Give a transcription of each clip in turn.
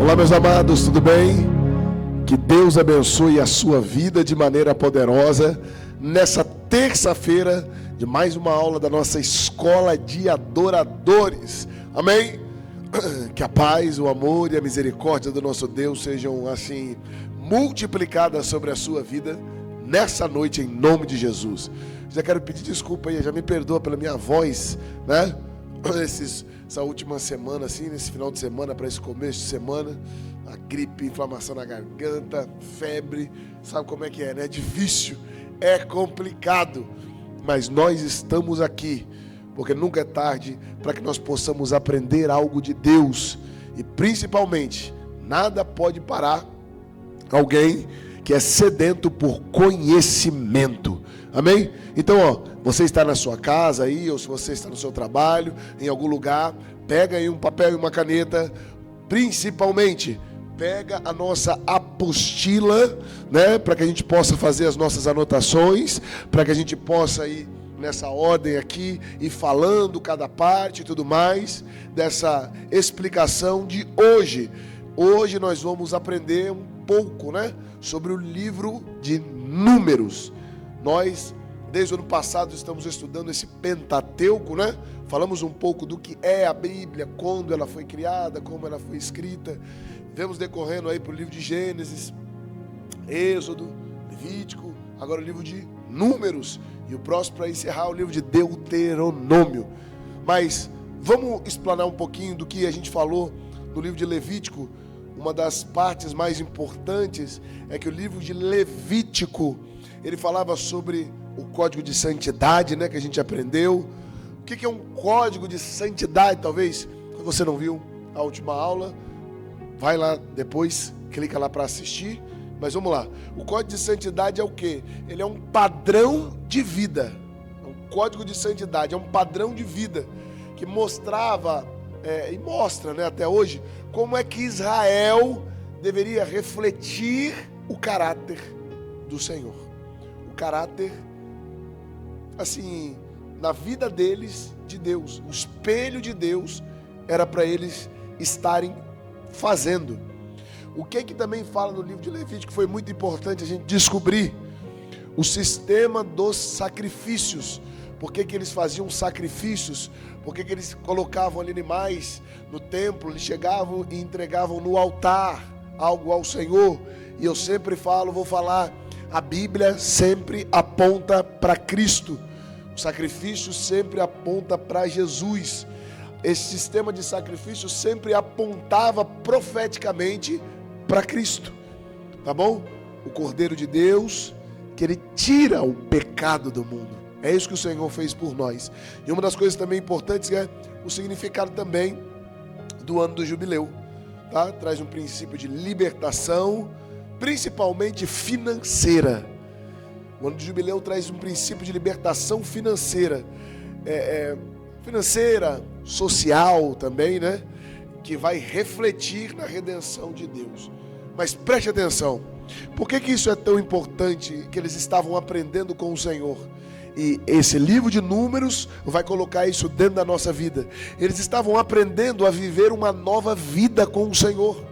Olá, meus amados, tudo bem? Que Deus abençoe a sua vida de maneira poderosa nessa terça-feira de mais uma aula da nossa Escola de Adoradores. Amém? Que a paz, o amor e a misericórdia do nosso Deus sejam assim multiplicadas sobre a sua vida nessa noite em nome de Jesus. Já quero pedir desculpa aí, já me perdoa pela minha voz, né? Essa última semana, assim, nesse final de semana para esse começo de semana, a gripe, inflamação na garganta, febre, sabe como é que é, né? É difícil, é complicado, mas nós estamos aqui, porque nunca é tarde para que nós possamos aprender algo de Deus e principalmente, nada pode parar alguém que é sedento por conhecimento. Amém? Então, você está na sua casa aí, ou se você está no seu trabalho, em algum lugar, pega aí um papel e uma caneta, principalmente, pega a nossa apostila, né, para que a gente possa fazer as nossas anotações, para que a gente possa ir nessa ordem aqui, e falando cada parte e tudo mais, dessa explicação de hoje. Hoje nós vamos aprender um pouco, né, sobre o livro de Números. Nós, desde o ano passado, estamos estudando esse Pentateuco, né? Falamos um pouco do que é a Bíblia, quando ela foi criada, como ela foi escrita. Vemos decorrendo aí para o livro de Gênesis, Êxodo, Levítico, agora o livro de Números. E o próximo para encerrar o livro de Deuteronômio. Mas vamos explanar um pouquinho do que a gente falou no livro de Levítico. Uma das partes mais importantes é que o livro de Levítico, ele falava sobre o código de santidade, né, que a gente aprendeu. O que é um código de santidade? Talvez você não viu a última aula, vai lá depois, clica lá para assistir. Mas vamos lá. O código de santidade é o quê? Ele é um padrão de vida. É um código de santidade, é um padrão de vida que mostrava e mostra, né, até hoje, como é que Israel deveria refletir o caráter do Senhor. O caráter, assim, na vida deles, de Deus. O espelho de Deus era para eles estarem fazendo. O que também fala no livro de Levítico, foi muito importante a gente descobrir o sistema dos sacrifícios. Por que eles faziam sacrifícios? Por que eles colocavam ali animais no templo? Eles chegavam e entregavam no altar algo ao Senhor. E eu sempre falo, vou falar, a Bíblia sempre aponta para Cristo. O sacrifício sempre aponta para Jesus. Esse sistema de sacrifício sempre apontava profeticamente para Cristo. Tá bom? O Cordeiro de Deus, que ele tira o pecado do mundo. É isso que o Senhor fez por nós. E uma das coisas também importantes é o significado também do ano do jubileu. Tá? Traz um princípio de libertação, principalmente financeira. O ano do jubileu traz um princípio de libertação financeira. Financeira, social também, né? Que vai refletir na redenção de Deus. Mas preste atenção. Por que isso é tão importante que eles estavam aprendendo com o Senhor? E esse livro de Números vai colocar isso dentro da nossa vida. Eles estavam aprendendo a viver uma nova vida com o Senhor.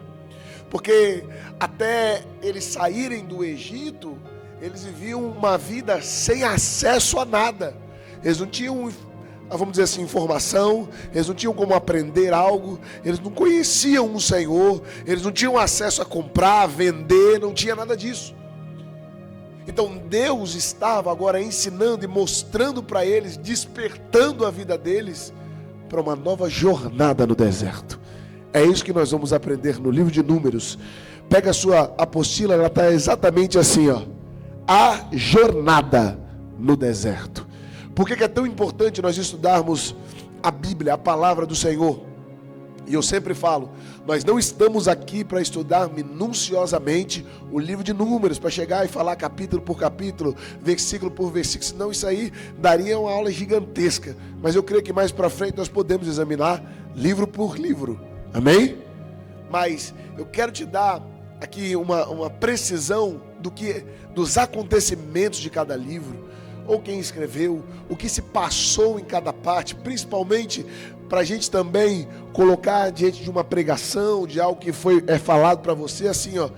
Porque até eles saírem do Egito, eles viviam uma vida sem acesso a nada. Eles não tinham, vamos dizer assim, informação, eles não tinham como aprender algo, eles não conheciam o Senhor, eles não tinham acesso a comprar, a vender, não tinha nada disso. Então Deus estava agora ensinando e mostrando para eles, despertando a vida deles para uma nova jornada no deserto. É isso que nós vamos aprender no livro de Números. Pega a sua apostila, ela está exatamente assim, ó. A jornada no deserto. Por que é tão importante nós estudarmos a Bíblia, a palavra do Senhor? E eu sempre falo, nós não estamos aqui para estudar minuciosamente o livro de Números, para chegar e falar capítulo por capítulo, versículo por versículo, senão isso aí daria uma aula gigantesca. Mas eu creio que mais para frente nós podemos examinar livro por livro, amém? Mas eu quero te dar aqui uma precisão dos acontecimentos de cada livro. ou quem escreveu, o que se passou em cada parte, principalmente para a gente também colocar diante de uma pregação, de algo que é falado para você, assim, ó.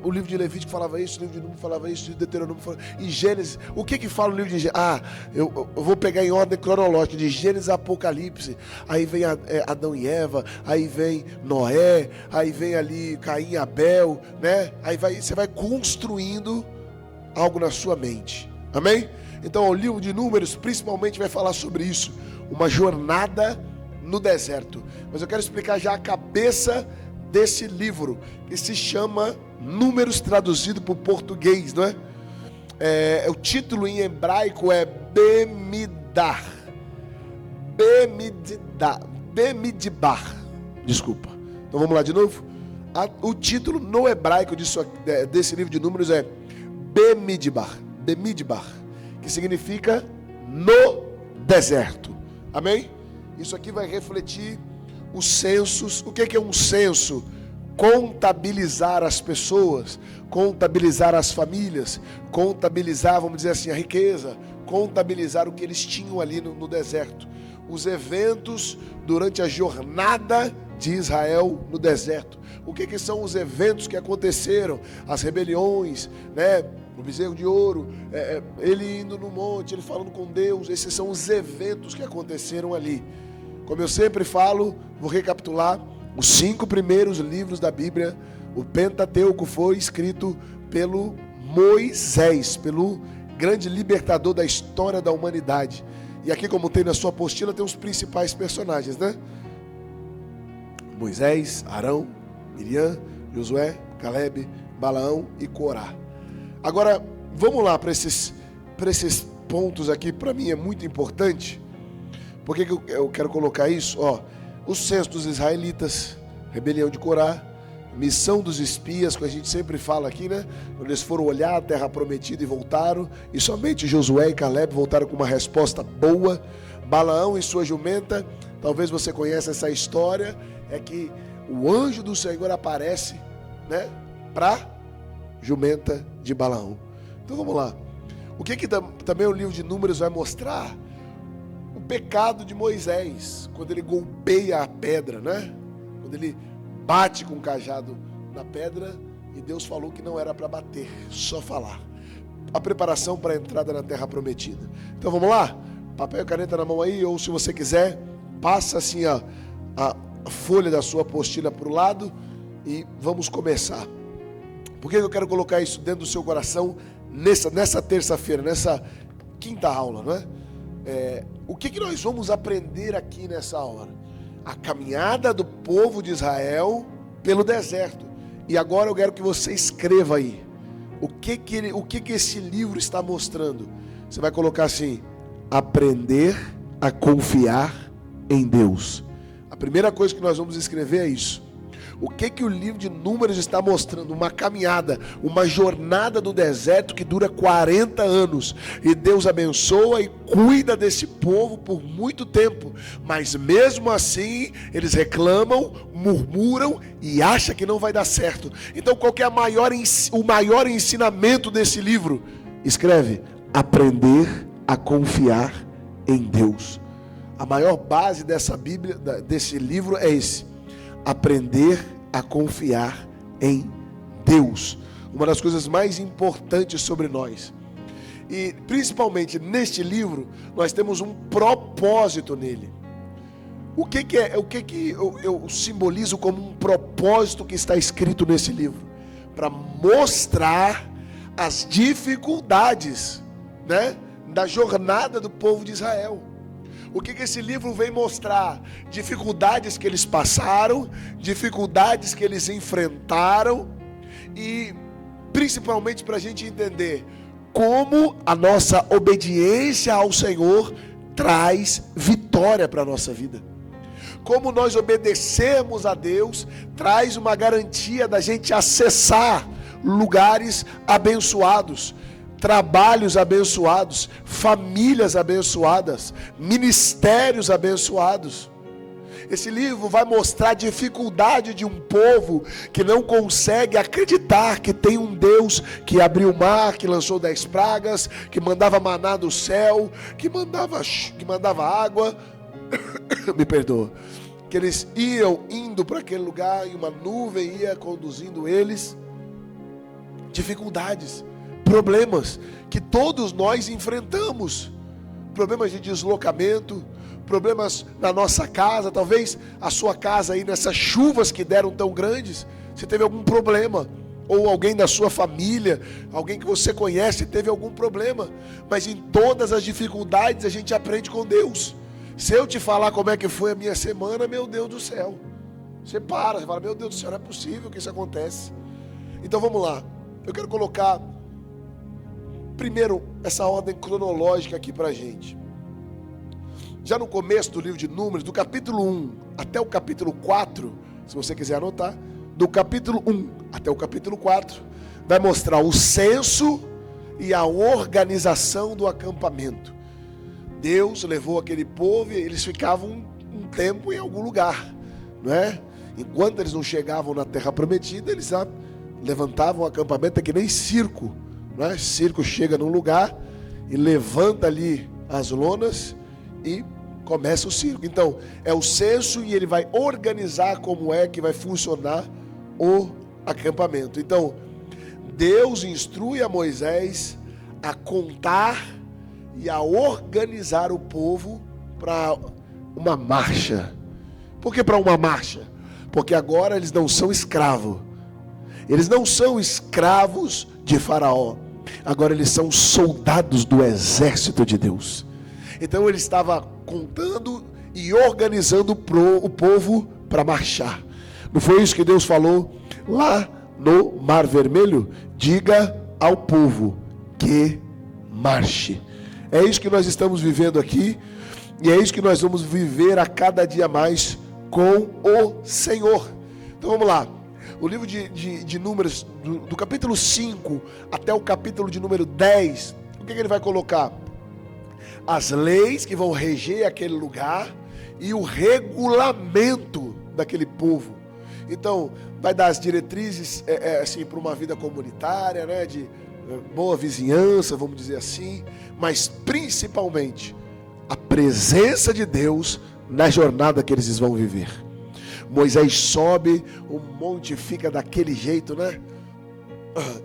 O livro de Levítico falava isso, o livro de Número falava isso, o livro de Deuteronômio falava isso. Em Gênesis, o que fala o livro de Gênesis? Eu vou pegar em ordem cronológica, de Gênesis a Apocalipse. Aí vem Adão e Eva, aí vem Noé, aí vem ali Caim e Abel, né? Aí você vai construindo algo na sua mente. Amém? Então o livro de Números principalmente vai falar sobre isso, uma jornada no deserto. Mas eu quero explicar já a cabeça desse livro, que se chama Números, traduzido para o português, não é? O título em hebraico é Bemidbar. Bemidbar. Desculpa. Então vamos lá de novo. O título no hebraico desse livro de Números é Bemidbar, que significa no deserto. Amém? Isso aqui vai refletir os censos. O que é um censo? Contabilizar as pessoas, contabilizar as famílias, contabilizar, vamos dizer assim, a riqueza, contabilizar o que eles tinham ali no deserto. Os eventos durante a jornada de Israel no deserto. O que são os eventos que aconteceram? As rebeliões, né? O bezerro de ouro, ele indo no monte, ele falando com Deus. Esses são os eventos que aconteceram ali. Como eu sempre falo, vou recapitular: os 5 primeiros livros da Bíblia, o Pentateuco, foi escrito pelo Moisés, pelo grande libertador da história da humanidade. E aqui, como tem na sua apostila, tem os principais personagens, né? Moisés, Arão, Miriam, Josué, Caleb, Balaão e Corá. Agora, vamos lá para esses pontos aqui. Para mim é muito importante. Por que eu quero colocar isso? O censo dos israelitas, rebelião de Corá, missão dos espias, que a gente sempre fala aqui, né? Quando eles foram olhar a terra prometida e voltaram, e somente Josué e Caleb voltaram com uma resposta boa. Balaão e sua jumenta, talvez você conheça essa história, é que o anjo do Senhor aparece, né, para jumenta de Balaão. Então vamos lá. O que também o livro de Números vai mostrar? O pecado de Moisés, quando ele golpeia a pedra, né? Quando ele bate com o cajado na pedra, e Deus falou que não era para bater, só falar. A preparação para a entrada na terra prometida. Então vamos lá? Papel e caneta na mão aí, ou se você quiser, passa assim a folha da sua apostila para o lado e vamos começar. Por que eu quero colocar isso dentro do seu coração nessa terça-feira, nessa quinta aula, não é? O que nós vamos aprender aqui nessa hora? A caminhada do povo de Israel pelo deserto. E agora eu quero que você escreva aí. O que esse livro está mostrando? Você vai colocar assim: aprender a confiar em Deus. A primeira coisa que nós vamos escrever é isso. O que o livro de Números está mostrando? Uma caminhada, uma jornada do deserto que dura 40 anos. E Deus abençoa e cuida desse povo por muito tempo. Mas mesmo assim, eles reclamam, murmuram e acham que não vai dar certo. Então qual que é o maior ensinamento desse livro? Escreve: aprender a confiar em Deus. A maior base dessa Bíblia, desse livro é esse: aprender a confiar em Deus. Uma das coisas mais importantes sobre nós. E principalmente neste livro, nós temos um propósito nele. O que eu simbolizo como um propósito que está escrito nesse livro? Para mostrar as dificuldades, né, da jornada do povo de Israel. O que esse livro vem mostrar? Dificuldades que eles passaram, dificuldades que eles enfrentaram, e principalmente para a gente entender como a nossa obediência ao Senhor traz vitória para a nossa vida. Como nós obedecermos a Deus traz uma garantia da gente acessar lugares abençoados, trabalhos abençoados, famílias abençoadas, ministérios abençoados. Esse livro vai mostrar a dificuldade de um povo que não consegue acreditar que tem um Deus que abriu o mar, que lançou 10 pragas, que mandava maná do céu, que mandava água. Me perdoa. Que eles indo para aquele lugar e uma nuvem ia conduzindo eles. Dificuldades, problemas que todos nós enfrentamos. Problemas de deslocamento, problemas na nossa casa. Talvez a sua casa aí nessas chuvas que deram tão grandes, você teve algum problema. Ou alguém da sua família, alguém que você conhece teve algum problema. Mas em todas as dificuldades a gente aprende com Deus. Se eu te falar como é que foi a minha semana, meu Deus do céu, você fala, meu Deus do céu, não é possível que isso aconteça. Então vamos lá, eu quero colocar primeiro essa ordem cronológica aqui pra gente. Já no começo do livro de Números, do capítulo 1 até o capítulo 4, se você quiser anotar, do capítulo 1 até o capítulo 4, vai mostrar o censo e a organização do acampamento. Deus levou aquele povo e eles ficavam um tempo em algum lugar, não é? Enquanto eles não chegavam na terra prometida, eles levantavam o acampamento, é que nem circo, não é? Circo chega num lugar e levanta ali as lonas e começa o circo. Então é o censo e ele vai organizar como é que vai funcionar o acampamento. Então Deus instrui a Moisés a contar e a organizar o povo para uma marcha. Por que para uma marcha? Porque agora eles não são escravos. Eles não são escravos de Faraó. Agora eles são soldados do exército de Deus. Então ele estava contando e organizando o povo para marchar. Não foi isso que Deus falou lá no Mar Vermelho? Diga ao povo que marche. É isso que nós estamos vivendo aqui, e é isso que nós vamos viver a cada dia mais com o Senhor. Então vamos lá, o livro de Números, do capítulo 5 até o capítulo de número 10, o que ele vai colocar? As leis que vão reger aquele lugar e o regulamento daquele povo. Então vai dar as diretrizes assim, para uma vida comunitária, né, de boa vizinhança, vamos dizer assim, mas principalmente a presença de Deus na jornada que eles vão viver. Moisés sobe, o monte fica daquele jeito, né?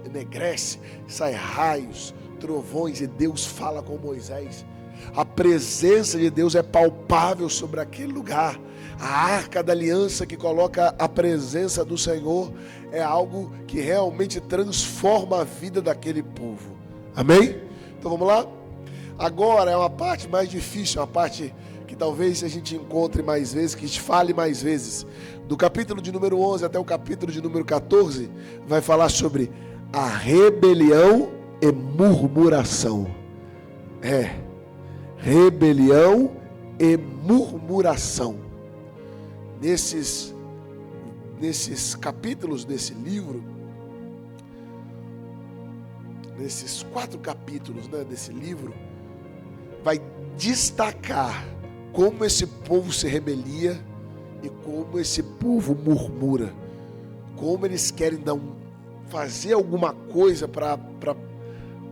Enegrece, sai raios, trovões, e Deus fala com Moisés. A presença de Deus é palpável sobre aquele lugar. A arca da aliança que coloca a presença do Senhor é algo que realmente transforma a vida daquele povo. Amém? Então vamos lá? Agora é uma parte mais difícil, uma parte que talvez a gente encontre mais vezes, que a gente fale mais vezes. Do capítulo de número 11 até o capítulo de número 14, vai falar sobre a rebelião e murmuração. Rebelião e murmuração. Nesses capítulos desse livro, nesses 4 capítulos, né, desse livro, vai destacar como esse povo se rebelia e como esse povo murmura, como eles querem fazer alguma coisa para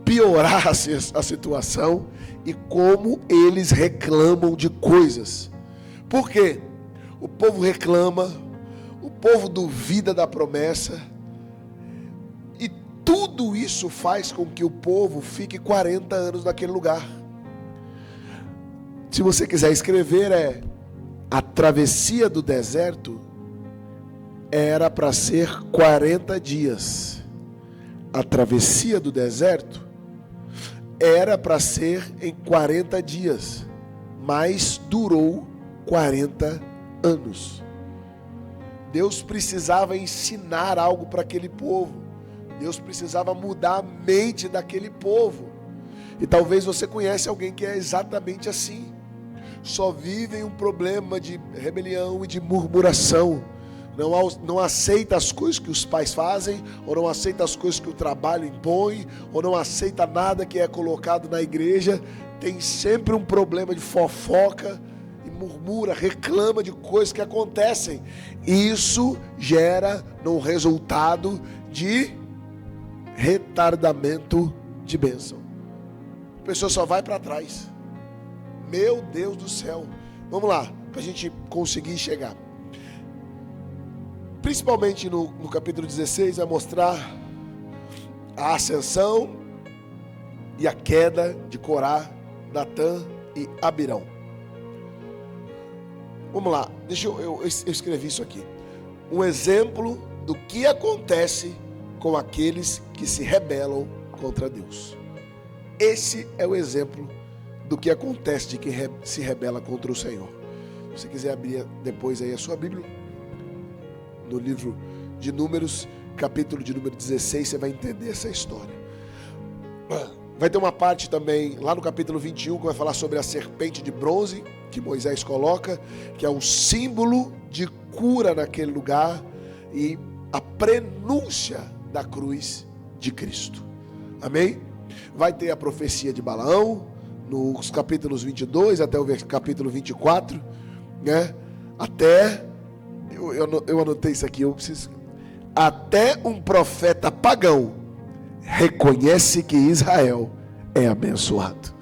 piorar a situação e como eles reclamam de coisas. Por quê? O povo reclama, o povo duvida da promessa, e tudo isso faz com que o povo fique 40 anos naquele lugar. Se você quiser escrever, a travessia do deserto era para ser 40 dias. A travessia do deserto era para ser em 40 dias, mas durou 40 anos. Deus precisava ensinar algo para aquele povo. Deus precisava mudar a mente daquele povo. E talvez você conhece alguém que é exatamente assim. Só vive em um problema de rebelião e de murmuração. Não aceita as coisas que os pais fazem, ou não aceita as coisas que o trabalho impõe, ou não aceita nada que é colocado na igreja. Tem sempre um problema de fofoca e murmura, reclama de coisas que acontecem. Isso gera no resultado de retardamento de bênção. A pessoa só vai para trás. Meu Deus do céu. Vamos lá, para a gente conseguir chegar. Principalmente no capítulo 16, vai mostrar a ascensão e a queda de Corá, Datã e Abirão. Vamos lá, eu escrevi isso aqui. Um exemplo do que acontece com aqueles que se rebelam contra Deus. Esse é o exemplo do que acontece de quem se rebela contra o Senhor. Se você quiser abrir depois aí a sua Bíblia, no livro de Números, capítulo de número 16, você vai entender essa história. Vai ter uma parte também, lá no capítulo 21, que vai falar sobre a serpente de bronze, que Moisés coloca, que é um símbolo de cura naquele lugar, e a prenúncia da cruz de Cristo. Amém? Vai ter a profecia de Balaão, nos capítulos 22 até o capítulo 24, né? Até, eu anotei isso aqui, até um profeta pagão reconhece que Israel é abençoado.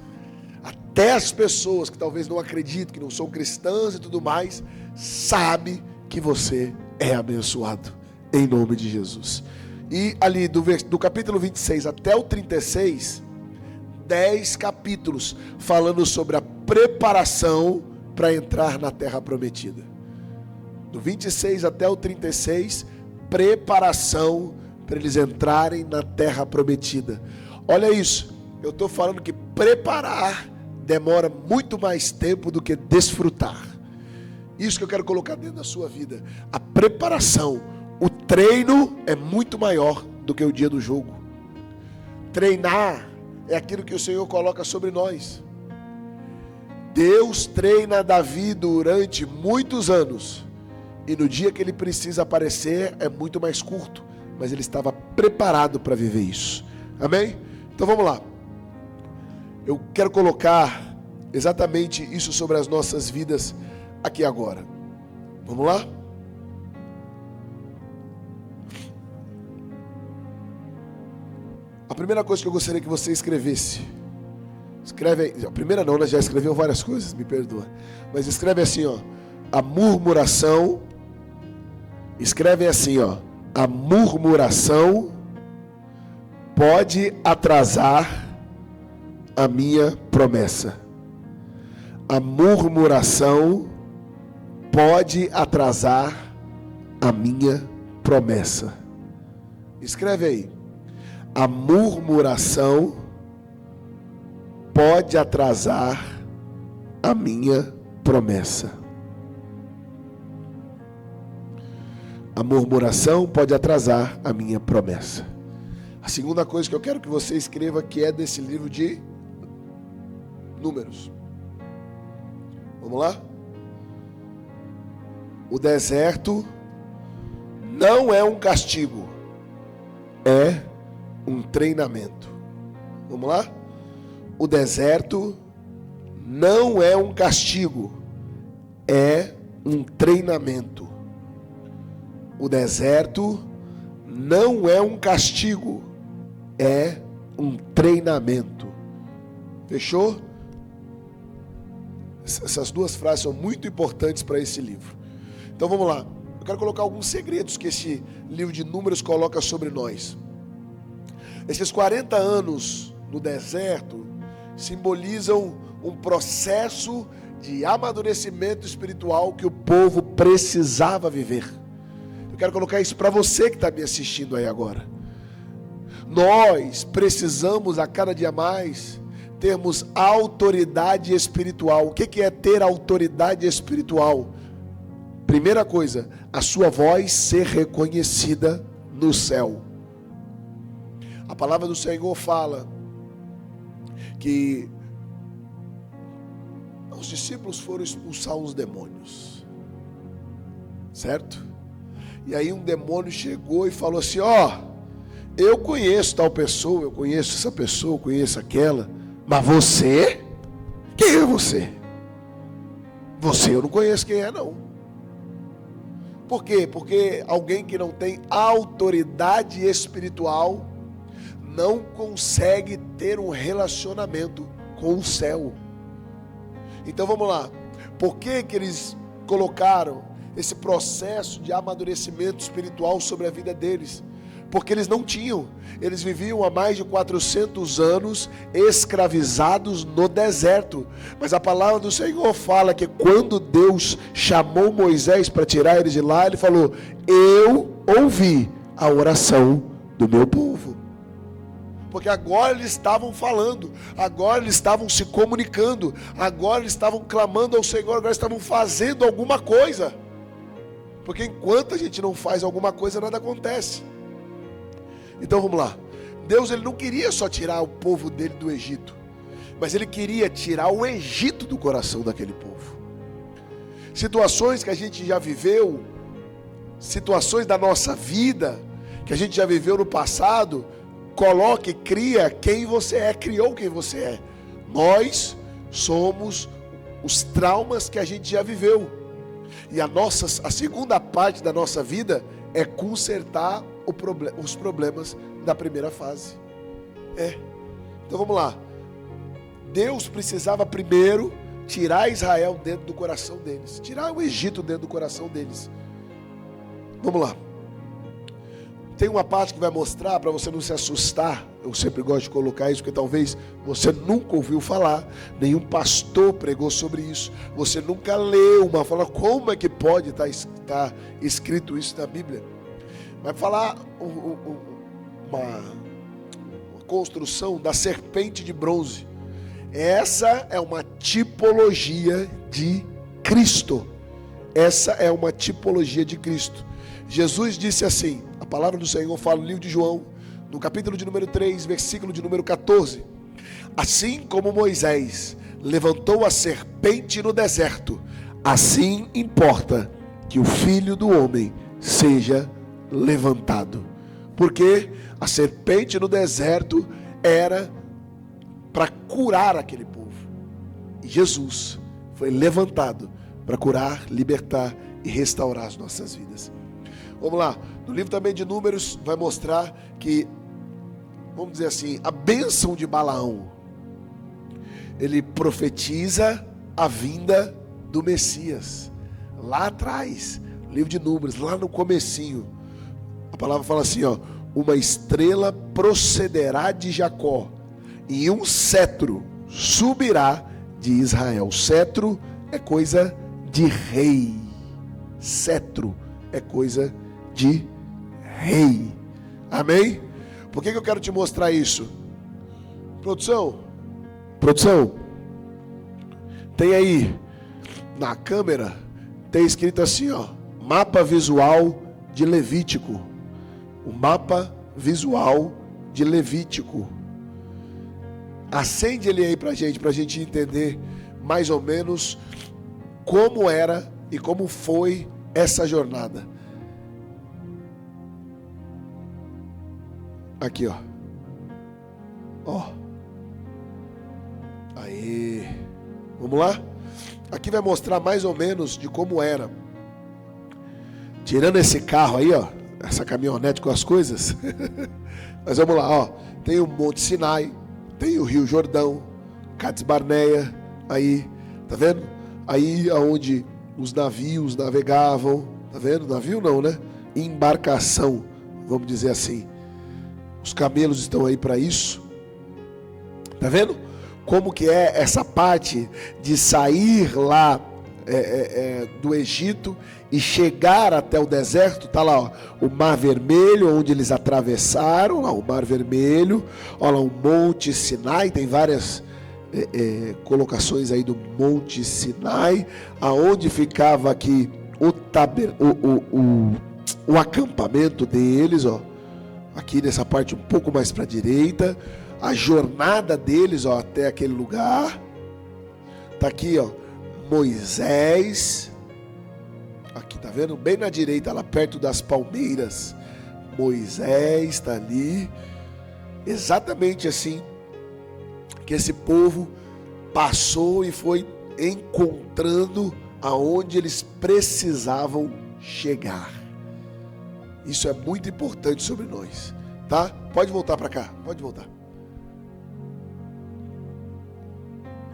Até as pessoas que talvez não acreditam, que não são cristãs e tudo mais, sabem que você é abençoado, em nome de Jesus. E ali do capítulo 26 até o 36, 10 capítulos falando sobre a preparação para entrar na terra prometida. Do 26 até o 36, preparação para eles entrarem na terra prometida. Olha isso, eu estou falando que preparar demora muito mais tempo do que desfrutar. Isso que eu quero colocar dentro da sua vida. A preparação, o treino é muito maior do que o dia do jogo. Treinar é aquilo que o Senhor coloca sobre nós. Deus treina Davi durante muitos anos, e no dia que ele precisa aparecer é muito mais curto, mas ele estava preparado para viver isso. Amém? Então vamos lá. Eu quero colocar exatamente isso sobre as nossas vidas aqui agora. Vamos lá? A primeira coisa que eu gostaria que você escrevesse, escreve aí, a primeira não, né? Já escreveu várias coisas, me perdoa, mas escreve assim, ó, a murmuração, escreve assim, ó, a murmuração pode atrasar a minha promessa. A murmuração pode atrasar a minha promessa. Escreve aí. A murmuração pode atrasar a minha promessa. A murmuração pode atrasar a minha promessa. A segunda coisa que eu quero que você escreva, que é desse livro de Números. Vamos lá? O deserto não é um castigo, é um treinamento. Vamos lá? O deserto não é um castigo, é um treinamento. O deserto não é um castigo, é um treinamento. Fechou? Essas duas frases são muito importantes para esse livro. Então vamos lá. Eu quero colocar alguns segredos que esse livro de Números coloca sobre nós. Esses 40 anos no deserto simbolizam um processo de amadurecimento espiritual que o povo precisava viver. Eu quero colocar isso para você que está me assistindo aí agora. Nós precisamos a cada dia mais termos autoridade espiritual. O que é ter autoridade espiritual? Primeira coisa, a sua voz ser reconhecida no céu. A palavra do Senhor fala que os discípulos foram expulsar uns demônios, certo? E aí um demônio chegou e falou assim, ó, eu conheço tal pessoa, eu conheço essa pessoa, eu conheço aquela, mas você? Quem é você? Você eu não conheço quem é, não. Por quê? Porque alguém que não tem autoridade espiritual não consegue ter um relacionamento com o céu. Então vamos lá. Por que que eles colocaram esse processo de amadurecimento espiritual sobre a vida deles? Porque eles não tinham. Eles viviam há mais de 400 anos escravizados no deserto. Mas a palavra do Senhor fala que quando Deus chamou Moisés para tirar eles de lá, ele falou: eu ouvi a oração do meu povo. Porque agora eles estavam falando, agora eles estavam se comunicando, agora eles estavam clamando ao Senhor, agora eles estavam fazendo alguma coisa. Porque enquanto a gente não faz alguma coisa, nada acontece. Então vamos lá. Deus, ele não queria só tirar o povo dele do Egito, mas ele queria tirar o Egito do coração daquele povo. Situações que a gente já viveu, situações da nossa vida que a gente já viveu no passado, coloque, cria quem você é, criou quem você é. Nós somos os traumas que a gente já viveu. E a segunda parte da nossa vida é consertar os problemas da primeira fase. Então vamos lá. Deus precisava primeiro tirar Israel dentro do coração deles, tirar o Egito dentro do coração deles. Vamos lá. Tem uma parte que vai mostrar, para você não se assustar. Eu sempre gosto de colocar isso, porque talvez você nunca ouviu falar, nenhum pastor pregou sobre isso, você nunca leu uma fala, como é que pode estar escrito isso na Bíblia? Vai falar uma construção da serpente de bronze. Essa é uma tipologia de Cristo. Essa é uma tipologia de Cristo. Jesus disse assim, a palavra do Senhor fala no livro de João, no capítulo de número 3, versículo de número 14. Assim como Moisés levantou a serpente no deserto, assim importa que o Filho do Homem seja levantado. Porque a serpente no deserto era para curar aquele povo. E Jesus foi levantado para curar, libertar e restaurar as nossas vidas. Vamos lá, no livro também de Números vai mostrar que, vamos dizer assim, a bênção de Balaão, ele profetiza a vinda do Messias. Lá atrás, livro de Números, lá no comecinho, a palavra fala assim, ó: uma estrela procederá de Jacó, e um cetro subirá de Israel. Cetro é coisa de rei. Cetro é coisa de rei. Amém? Por que eu quero te mostrar isso? Produção, tem aí na câmera, tem escrito assim, ó: mapa visual de Levítico. O mapa visual de Levítico. Acende ele aí pra gente entender mais ou menos como era e como foi essa jornada. Aqui, ó. Ó. Aí. Vamos lá? Aqui vai mostrar mais ou menos de como era. Tirando esse carro aí, ó, essa caminhonete com as coisas. Mas vamos lá, ó. Tem o Monte Sinai, tem o Rio Jordão, Cades Barneia, aí, tá vendo? Aí aonde os navios navegavam, tá vendo? Navio não, né? Embarcação, vamos dizer assim. Os camelos estão aí para isso. Tá vendo? Como que é essa parte de sair lá do Egito e chegar até o deserto? Tá lá, ó, o Mar Vermelho, onde eles atravessaram, lá o Mar Vermelho. Olha lá, o Monte Sinai, tem várias colocações aí do Monte Sinai, aonde ficava aqui o acampamento deles, ó. Aqui nessa parte um pouco mais para a direita, a jornada deles, ó, até aquele lugar. Tá aqui, ó, Moisés. Aqui, tá vendo? Bem na direita, lá perto das palmeiras. Moisés está ali. Exatamente assim que esse povo passou e foi encontrando aonde eles precisavam chegar. Isso é muito importante sobre nós, tá? Pode voltar para cá, pode voltar.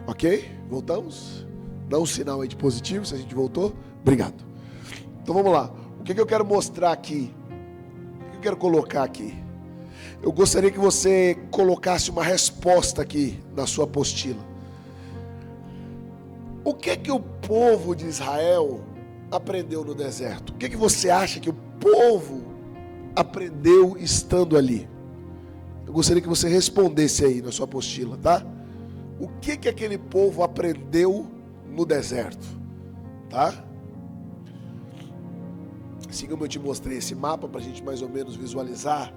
Ok? Voltamos? Dá um sinal aí de positivo se a gente voltou. Obrigado. Então vamos lá. O que eu quero mostrar aqui? O que eu quero colocar aqui? Eu gostaria que você colocasse uma resposta aqui na sua apostila. O que o povo de Israel aprendeu no deserto? O que você acha que o povo aprendeu estando ali? Eu gostaria que você respondesse aí na sua apostila, tá? O que aquele povo aprendeu no deserto, tá? Assim como eu te mostrei esse mapa para a gente mais ou menos visualizar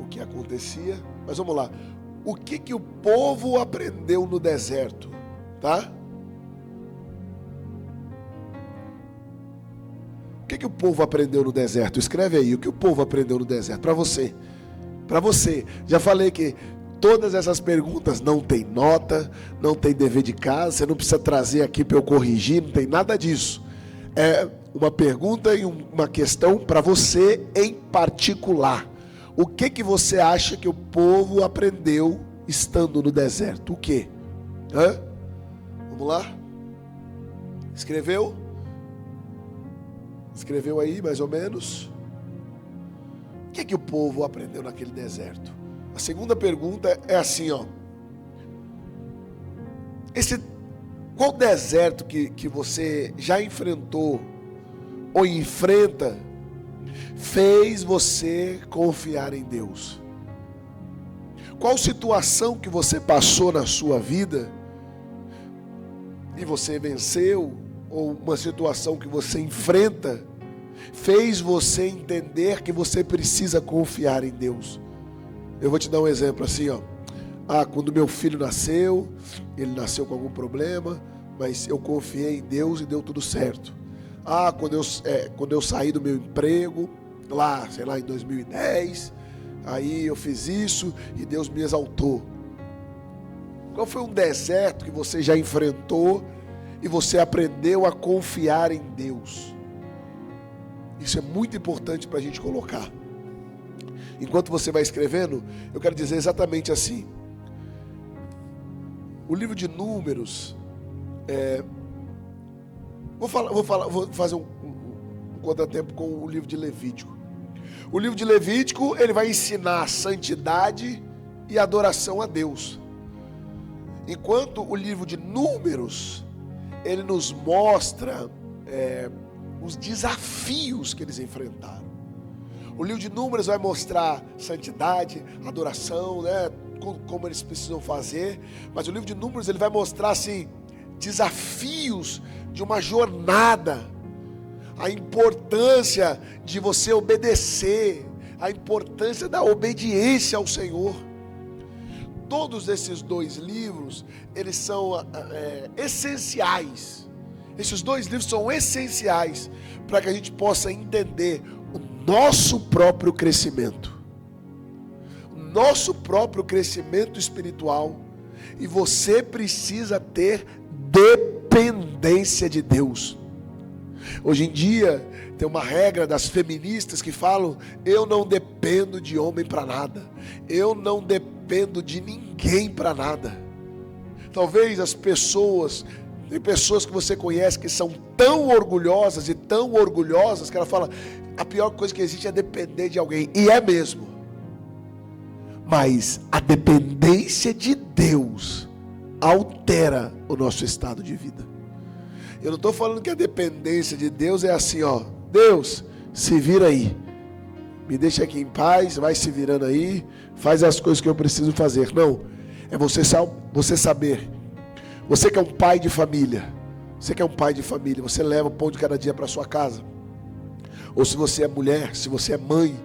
o que acontecia. Mas vamos lá. O que o povo aprendeu no deserto, tá? O que o povo aprendeu no deserto? Escreve aí, o que o povo aprendeu no deserto? Para você. Para você. Já falei que todas essas perguntas não tem nota, não tem dever de casa, você não precisa trazer aqui para eu corrigir, não tem nada disso. É uma pergunta e uma questão para você em particular. O que você acha que o povo aprendeu estando no deserto? O quê? Vamos lá? Escreveu? Escreveu aí, mais ou menos? O que o povo aprendeu naquele deserto? A segunda pergunta é assim, ó. Qual deserto que você já enfrentou ou enfrenta fez você confiar em Deus? Qual situação que você passou na sua vida e você venceu, ou uma situação que você enfrenta fez você entender que você precisa confiar em Deus? Eu vou te dar um exemplo assim, ó. Quando meu filho nasceu, ele nasceu com algum problema, mas eu confiei em Deus e deu tudo certo. Quando eu saí do meu emprego, lá em 2010, aí eu fiz isso e Deus me exaltou. Qual foi um deserto que você já enfrentou e você aprendeu a confiar em Deus? Isso é muito importante para a gente colocar. Enquanto você vai escrevendo, eu quero dizer exatamente assim. O livro de Números, vou fazer um contratempo com o livro de Levítico. O livro de Levítico, ele vai ensinar santidade e adoração a Deus. Enquanto o livro de Números, ele nos mostra os desafios que eles enfrentaram. O livro de Números vai mostrar santidade, adoração, né, como eles precisam fazer. Mas o livro de Números, ele vai mostrar assim, desafios de uma jornada, a importância de você obedecer, a importância da obediência ao Senhor. Todos esses dois livros, eles são essenciais. Esses dois livros são essenciais para que a gente possa entender o nosso próprio crescimento. O nosso próprio crescimento espiritual. E você precisa ter dependência de Deus. Hoje em dia, tem uma regra das feministas que falam: eu não dependo de homem para nada. Eu não dependo de ninguém para nada. Talvez tem pessoas que você conhece que são tão orgulhosas que ela fala: a pior coisa que existe é depender de alguém. E é mesmo. Mas a dependência de Deus altera o nosso estado de vida. Eu não estou falando que a dependência de Deus é assim, ó. Deus, se vira aí. Me deixa aqui em paz, vai se virando aí, faz as coisas que eu preciso fazer. Não, é você saber. Você que é um pai de família, você leva o pão de cada dia para sua casa. Ou se você é mulher, se você é mãe,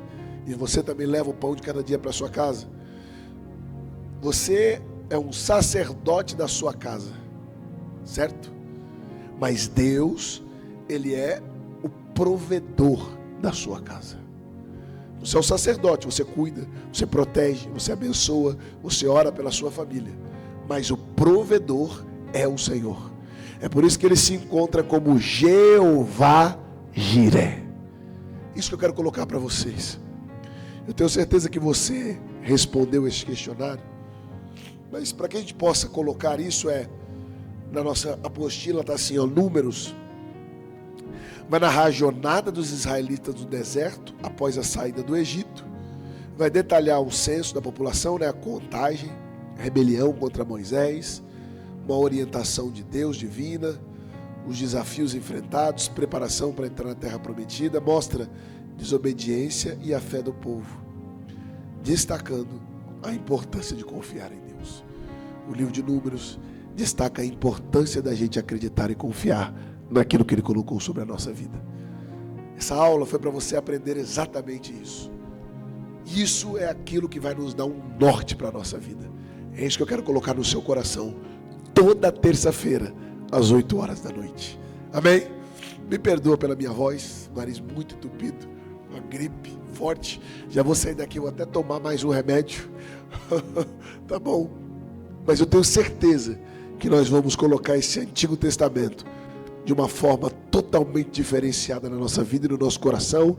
e você também leva o pão de cada dia para sua casa. Você é um sacerdote da sua casa, certo? Mas Deus, Ele é o provedor da sua casa. Você é um sacerdote, você cuida, você protege, você abençoa, você ora pela sua família. Mas o provedor é o Senhor. É por isso que ele se encontra como Jeová Jiré. Isso que eu quero colocar para vocês. Eu tenho certeza que você respondeu esse questionário, mas para que a gente possa colocar isso, na nossa apostila está assim, Números. Vai narrar a jornada dos israelitas no deserto após a saída do Egito. Vai detalhar o censo da população, a contagem, a rebelião contra Moisés, uma orientação de Deus divina, os desafios enfrentados, preparação para entrar na terra prometida, mostra desobediência e a fé do povo, destacando a importância de confiar em Deus. O livro de Números destaca a importância da gente acreditar e confiar naquilo que Ele colocou sobre a nossa vida. Essa aula foi para você aprender exatamente isso. Isso é aquilo que vai nos dar um norte para a nossa vida. É isso que eu quero colocar no seu coração, toda terça-feira, às 8 horas da noite. Amém? Me perdoa pela minha voz, nariz muito entupido, uma gripe forte. Já vou sair daqui, vou até tomar mais um remédio. Tá bom. Mas eu tenho certeza que nós vamos colocar esse Antigo Testamento de uma forma totalmente diferenciada na nossa vida e no nosso coração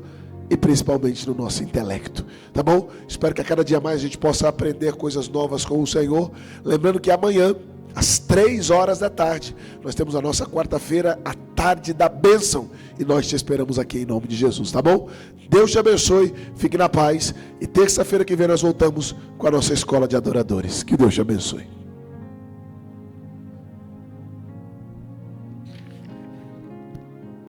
e principalmente no nosso intelecto, tá bom? Espero que a cada dia mais a gente possa aprender coisas novas com o Senhor. Lembrando que amanhã, às 3 horas da tarde, nós temos a nossa quarta-feira, a tarde da bênção, e nós te esperamos aqui em nome de Jesus, tá bom? Deus te abençoe, fique na paz, e terça-feira que vem nós voltamos com a nossa escola de adoradores. Que Deus te abençoe.